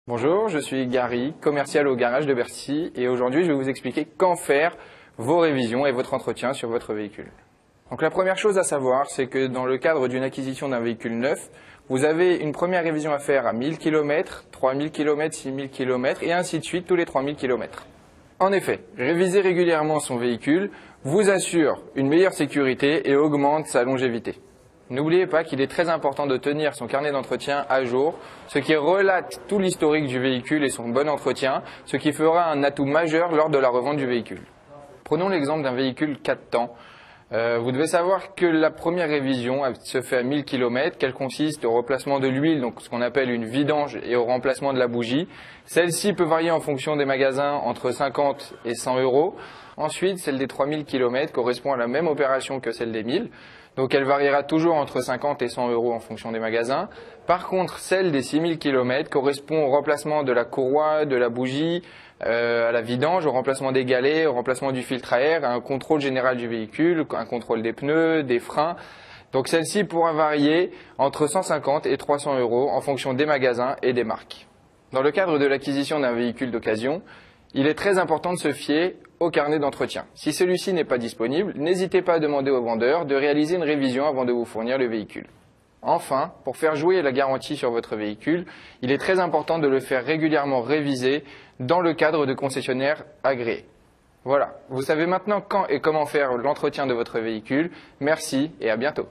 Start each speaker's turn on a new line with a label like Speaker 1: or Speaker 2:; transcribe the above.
Speaker 1: Bonjour, je suis Gary, commercial au garage de Bercy et aujourd'hui je vais vous expliquer quand faire vos révisions et votre entretien sur votre véhicule. Donc la première chose à savoir, c'est que dans le cadre d'une acquisition d'un véhicule neuf, vous avez une première révision à faire à 1000 km, 3000 km, 6000 km et ainsi de suite tous les 3000 km. En effet, réviser régulièrement son véhicule vous assure une meilleure sécurité et augmente sa longévité. N'oubliez pas qu'il est très important de tenir son carnet d'entretien à jour, ce qui relate tout l'historique du véhicule et son bon entretien, ce qui fera un atout majeur lors de la revente du véhicule. Prenons l'exemple d'un véhicule 4 temps. Vous devez savoir que la première révision se fait à 1000 km, qu'elle consiste au remplacement de l'huile, donc ce qu'on appelle une vidange, et au remplacement de la bougie. Celle-ci peut varier en fonction des magasins entre 50 et 100 euros. Ensuite, celle des 3000 km correspond à la même opération que celle des 1000. Donc elle variera toujours entre 50 et 100 euros en fonction des magasins. Par contre, celle des 6000 km correspond au remplacement de la courroie, de la bougie, à la vidange, au remplacement des galets, au remplacement du filtre à air, à un contrôle général du véhicule, un contrôle des pneus, des freins. Donc celle-ci pourra varier entre 150 et 300 euros en fonction des magasins et des marques. Dans le cadre de l'acquisition d'un véhicule d'occasion, il est très important de se fier au carnet d'entretien. Si celui-ci n'est pas disponible, n'hésitez pas à demander au vendeur de réaliser une révision avant de vous fournir le véhicule. Enfin, pour faire jouer la garantie sur votre véhicule, il est très important de le faire régulièrement réviser dans le cadre de concessionnaires agréés. Voilà, vous savez maintenant quand et comment faire l'entretien de votre véhicule. Merci et à bientôt.